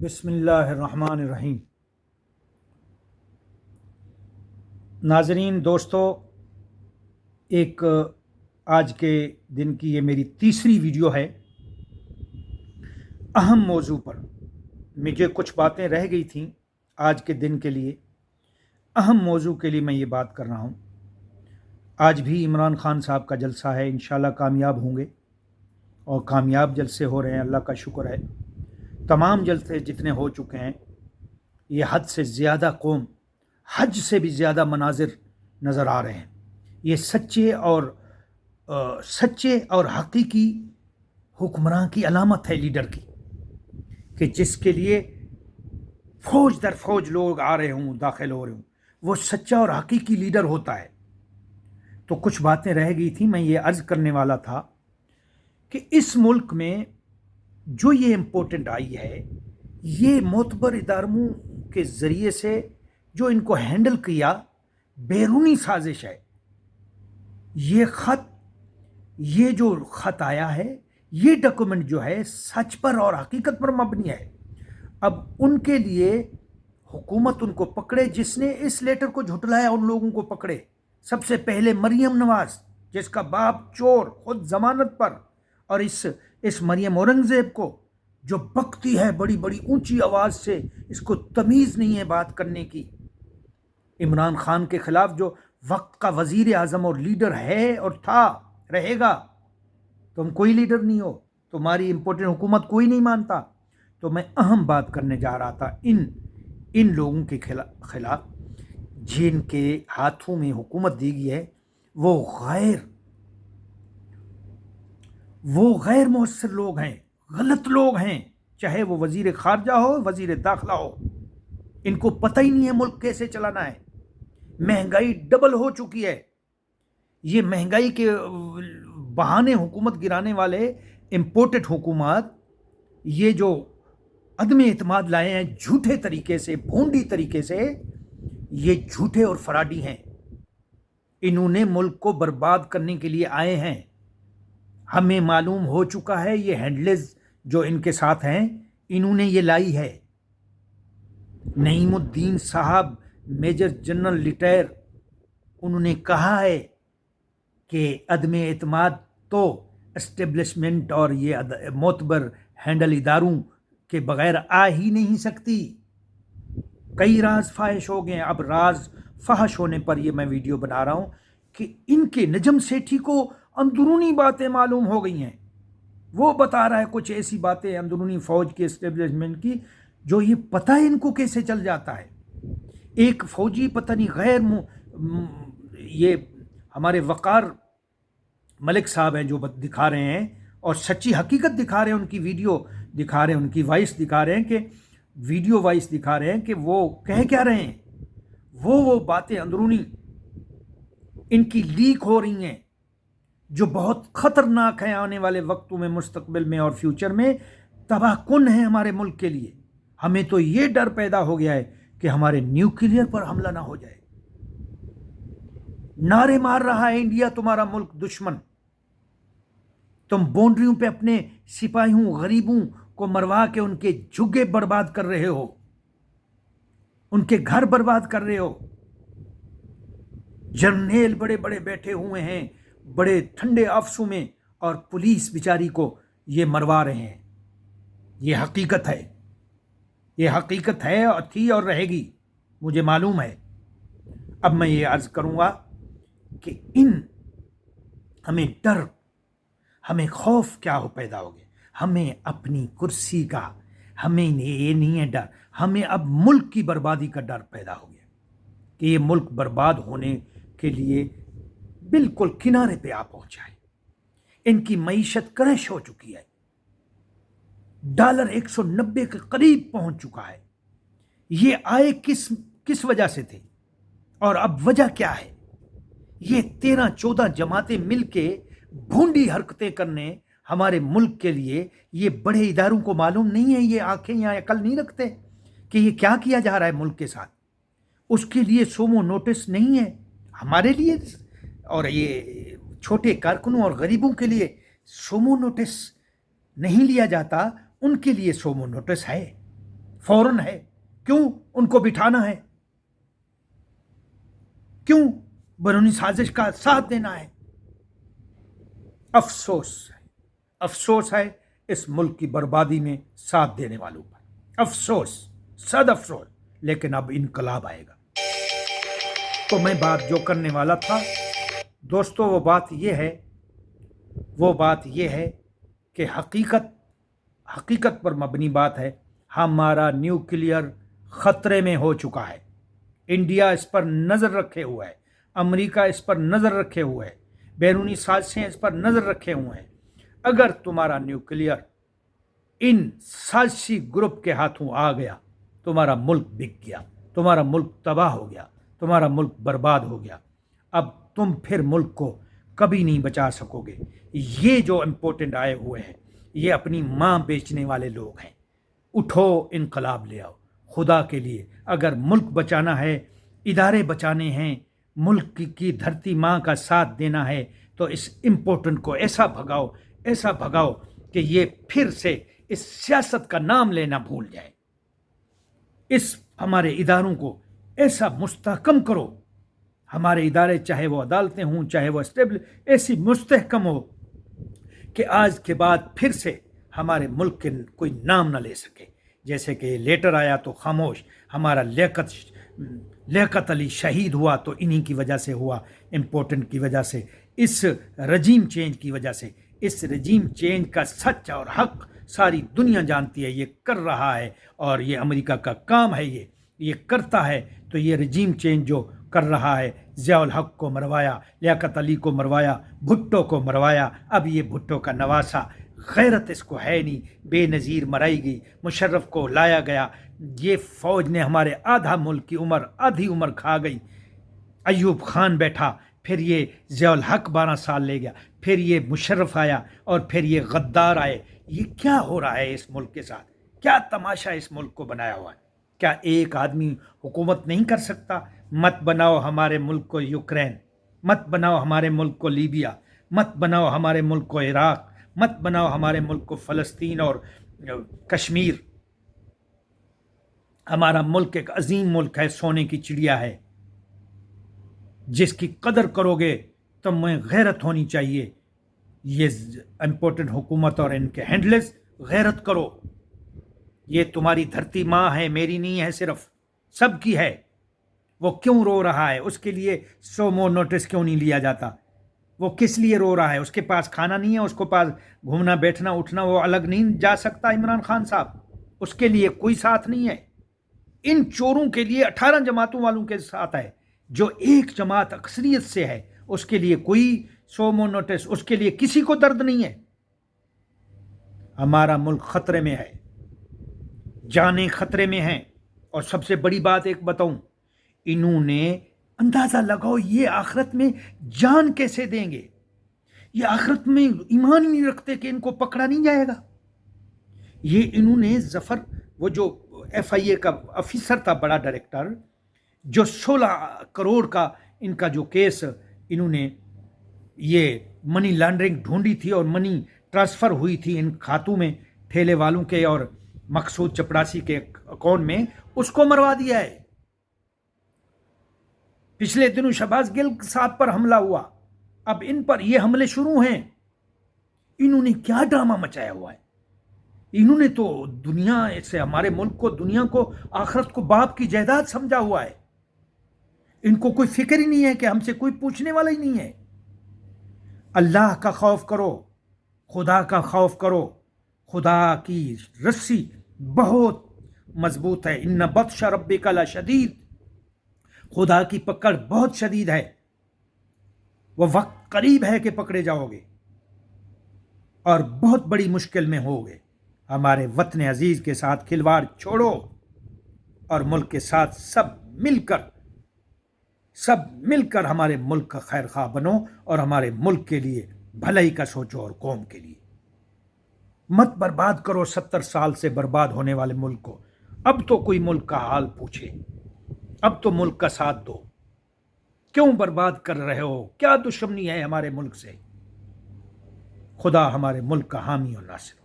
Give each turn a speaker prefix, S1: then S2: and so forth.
S1: बिस्मिल्लाह अर्रहमान अर्रहीम। नाजरीन दोस्तों, एक आज के दिन की ये मेरी तीसरी वीडियो है। अहम मौजू पर मुझे कुछ बातें रह गई थीं आज के दिन के लिए, अहम मौजू के लिए मैं ये बात कर रहा हूँ। आज भी इमरान खान साहब का जलसा है, इंशाल्लाह कामयाब होंगे और कामयाब जलसे हो रहे हैं, अल्लाह का शुक्र है। तमाम जलसे जितने हो चुके हैं, ये हद से ज़्यादा कौम, हज से भी ज़्यादा मनाजिर नज़र आ रहे हैं। ये सच्चे और हकीकी हुक्मरान की अलामत है, लीडर की, कि जिसके लिए फौज दर फौज लोग आ रहे हों, दाखिल हो रहे हों, वो सच्चा और हकीकी लीडर होता है। तो कुछ बातें रह गई थी, मैं ये अर्ज़ करने वाला था कि इस मुल्क में जो ये इम्पोर्टेंट आई है, ये मोतबर इदारों के ज़रिए से जो इनको हैंडल किया, बैरूनी साजिश है। ये जो ख़त आया है, ये डॉक्यूमेंट जो है सच पर और हकीकत पर मबनी है। अब उनके लिए हुकूमत उनको पकड़े, जिसने इस लेटर को झुटलाया उन लोगों को पकड़े। सबसे पहले मरियम नवाज, जिसका बाप चोर, खुद जमानत पर, और इस मरियम औरंगजेब को जो बकती है बड़ी बड़ी ऊंची आवाज़ से, इसको तमीज़ नहीं है बात करने की। इमरान खान के ख़िलाफ़ जो वक्त का वज़ीर आज़म और लीडर है और था, रहेगा। तुम कोई लीडर नहीं हो, तुम्हारी इम्पोर्टेंट हुकूमत कोई नहीं मानता। तो मैं अहम बात करने जा रहा था इन लोगों के खिलाफ जिनके हाथों में हुकूमत दी गई है। वो गैर मुअस्सर लोग हैं, गलत लोग हैं, चाहे वो वज़ीर ख़ारजा हो, वज़ीर दाखिला हो। इनको पता ही नहीं है मुल्क कैसे चलाना है। महंगाई डबल हो चुकी है। ये महंगाई के बहाने हुकूमत गिराने वाले इम्पोर्टेड हुकूमत, ये जो अदम एतमाद लाए हैं झूठे तरीके से, भोंडी तरीके से, ये झूठे और फराडी हैं। इन्होंने मुल्क को बर्बाद करने के लिए आए हैं। हमें मालूम हो चुका है, ये हैंडलेस जो इनके साथ हैं, इन्होंने ये लाई है। नईमुद्दीन साहब, मेजर जनरल रिटायर, उन्होंने कहा है कि अदम एतमाद तो एस्टेब्लिशमेंट और ये मोतबर हैंडल इदारों के बगैर आ ही नहीं सकती। कई राज फाहिश हो गए। अब राज फहश होने पर ये मैं वीडियो बना रहा हूँ कि इनके नजम सेठी को अंदरूनी बातें मालूम हो गई हैं। वो बता रहा है कुछ ऐसी बातें अंदरूनी फौज के एस्टेब्लिशमेंट की, जो ये पता है इनको कैसे चल जाता है। एक फौजी पता नहीं ये हमारे वकार मलिक साहब हैं जो दिखा रहे हैं और सच्ची हकीकत दिखा रहे हैं, उनकी वीडियो दिखा रहे हैं, उनकी वॉइस दिखा रहे हैं, कि वीडियो वॉइस दिखा रहे हैं कि वो कह क्या रहे हैं। वो बातें अंदरूनी इनकी लीक हो रही हैं, जो बहुत ख़तरनाक है। आने वाले वक्तों में, मुस्तकबिल में और फ्यूचर में तबाहकुन है हमारे मुल्क के लिए। हमें तो ये डर पैदा हो गया है कि हमारे न्यूक्लियर पर हमला ना हो जाए। नारे मार रहा है इंडिया, तुम्हारा मुल्क दुश्मन। तुम बाउंड्रियों पे अपने सिपाहियों, गरीबों को मरवा के उनके झुग्गे बर्बाद कर रहे हो, उनके घर बर्बाद कर रहे हो। जर्नेल बड़े बड़े बैठे हुए हैं बड़े ठंडे ऑफिसों में, और पुलिस बेचारी को ये मरवा रहे हैं। ये हकीकत है, ये हकीकत है और थी और रहेगी, मुझे मालूम है। अब मैं ये अर्ज करूंगा कि हमें डर, हमें खौफ क्या हो पैदा हो गया। हमें अपनी कुर्सी का, हमें ये नहीं है डर, हमें अब मुल्क की बर्बादी का डर पैदा हो गया कि ये मुल्क बर्बाद होने के लिए बिल्कुल किनारे पे आ पहुंचा है। इनकी मईशत क्रैश हो चुकी है। डॉलर 190 के करीब पहुंच चुका है। ये आए किस वजह से थे और अब वजह क्या है। ये 13-14 जमातें मिलके भोंडी हरकतें करने हमारे मुल्क के लिए, ये बड़े इदारों को मालूम नहीं है, ये आंखें या अकल नहीं रखते कि ये क्या किया जा रहा है मुल्क के साथ। उसके लिए सोमो नोटिस नहीं है हमारे लिए, और ये छोटे कारकुनों और गरीबों के लिए सोमो नोटिस नहीं लिया जाता, उनके लिए सोमो नोटिस है। फौरन है? क्यों उनको बिठाना है? क्यों बैरूनी साजिश का साथ देना है? अफसोस है इस मुल्क की बर्बादी में साथ देने वालों पर। अफसोस, सद अफसोस। लेकिन अब इनकलाब आएगा। तो मैं बात जो करने वाला था दोस्तों, वो बात ये है कि हकीकत पर मबनी बात है। हमारा न्यूक्लियर खतरे में हो चुका है। इंडिया इस पर नज़र रखे हुआ है, अमेरिका इस पर नज़र रखे हुए है, बैरूनी साजिशें इस पर नज़र रखे हुए हैं। अगर तुम्हारा न्यूक्लियर इन साजिशी ग्रुप के हाथों आ गया, तुम्हारा मुल्क बिक गया, तुम्हारा मुल्क तबाह हो गया, तुम्हारा मुल्क बर्बाद हो गया। अब तुम फिर मुल्क को कभी नहीं बचा सकोगे। ये जो इम्पोर्टेंट आए हुए हैं, ये अपनी माँ बेचने वाले लोग हैं। उठो, इनकलाब ले आओ खुदा के लिए। अगर मुल्क बचाना है, इदारे बचाने हैं, मुल्क की धरती माँ का साथ देना है, तो इस इम्पोर्टेंट को ऐसा भगाओ कि ये फिर से इस सियासत का नाम लेना भूल जाए। इस हमारे इदारों को ऐसा मुस्तहकम करो, हमारे इदारे चाहे वो अदालतें हों, चाहे वो ऐसी मुस्तहकम हो कि आज के बाद फिर से हमारे मुल्क के कोई नाम ना ले सके। जैसे कि लेटर आया तो खामोश, हमारा लियाकत अली शहीद हुआ तो इन्हीं की वजह से हुआ, इम्पोर्टेंट की वजह से, इस रजीम चेंज की वजह से। इस रजीम चेंज का सच और हक सारी दुनिया जानती है, ये कर रहा है और ये अमेरिका का काम है। ये करता है। तो ये रजीम चेंज जो कर रहा है, ज़ियाउल हक को मरवाया, लियाकत अली को मरवाया, भुट्टो को मरवाया, अब ये भुट्टो का नवासा, गैरत इसको है नहीं, बेनज़ीर मराई गई, मुशर्रफ को लाया गया, ये फ़ौज ने हमारे आधी उम्र खा गई। अयूब खान बैठा, फिर ये ज़ियाउल हक 12 साल ले गया, फिर ये मुशर्रफ आया और फिर ये गद्दार आए। ये क्या हो रहा है इस मुल्क के साथ? क्या तमाशा इस मुल्क को बनाया हुआ है? क्या एक आदमी हुकूमत नहीं कर सकता? मत बनाओ हमारे मुल्क को यूक्रेन, मत बनाओ हमारे मुल्क को लीबिया, मत बनाओ हमारे मुल्क को इराक, मत बनाओ हमारे मुल्क को फ़लस्तीन और कश्मीर। हमारा मुल्क एक अजीम मुल्क है, सोने की चिड़िया है, जिसकी कदर करोगे तो मैं गैरत होनी चाहिए। ये इम्पोर्टेंट हुकूमत और इनके हैंडलर्स, गैरत करो। ये तुम्हारी धरती माँ है, मेरी नहीं है, सिर्फ सबकी है। वो क्यों रो रहा है? उसके लिए सोमो नोटिस क्यों नहीं लिया जाता? वो किस लिए रो रहा है? उसके पास खाना नहीं है, उसके पास घूमना बैठना उठना, वो अलग नहीं जा सकता इमरान खान साहब? उसके लिए कोई साथ नहीं है। इन चोरों के लिए 18 जमातों वालों के साथ है। जो एक जमात अक्सरियत से है, उसके लिए कोई सोमो नोटिस, उसके लिए किसी को दर्द नहीं है। हमारा मुल्क खतरे में है, जानें खतरे में हैं। और सबसे बड़ी बात एक बताऊं, इन्होंने अंदाजा लगाओ ये आखिरत में जान कैसे देंगे? ये आखिरत में ईमान नहीं रखते कि इनको पकड़ा नहीं जाएगा। ये इन्होंने जफर, वो जो FIA का ऑफिसर था, बड़ा डायरेक्टर, जो 16 करोड़ का इनका जो केस, इन्होंने ये मनी लॉन्ड्रिंग ढूंढी थी और मनी ट्रांसफ़र हुई थी इन खातों में, ठेले वालों के और मकसूद चपड़ासी के अकाउंट में, उसको मरवा दिया है। पिछले दिनों शहबाज गिल साहब पर हमला हुआ, अब इन पर ये हमले शुरू हैं। इन्होंने क्या ड्रामा मचाया हुआ है? इन्होंने तो दुनिया से, हमारे मुल्क को, दुनिया को, आखिरत को बाप की जायदाद समझा हुआ है। इनको कोई फिक्र ही नहीं है कि हमसे कोई पूछने वाला ही नहीं है। अल्लाह का खौफ करो, खुदा का खौफ करो। खुदा की रस्सी बहुत मजबूत है। इन्ना बत्शा रब्बिका लशदीद, खुदा की पकड़ बहुत शदीद है। वह वक्त करीब है कि पकड़े जाओगे और बहुत बड़ी मुश्किल में होगे। हमारे वतन अजीज के साथ खिलवाड़ छोड़ो और मुल्क के साथ सब मिलकर हमारे मुल्क का खैर खा बनो और हमारे मुल्क के लिए भलाई का सोचो और कौम के लिए। मत बर्बाद करो 70 साल से बर्बाद होने वाले मुल्क को। अब तो कोई मुल्क का हाल पूछे, अब तो मुल्क का साथ दो। क्यों बर्बाद कर रहे हो? क्या दुश्मनी है हमारे मुल्क से? खुदा हमारे मुल्क का हामी और नासिर।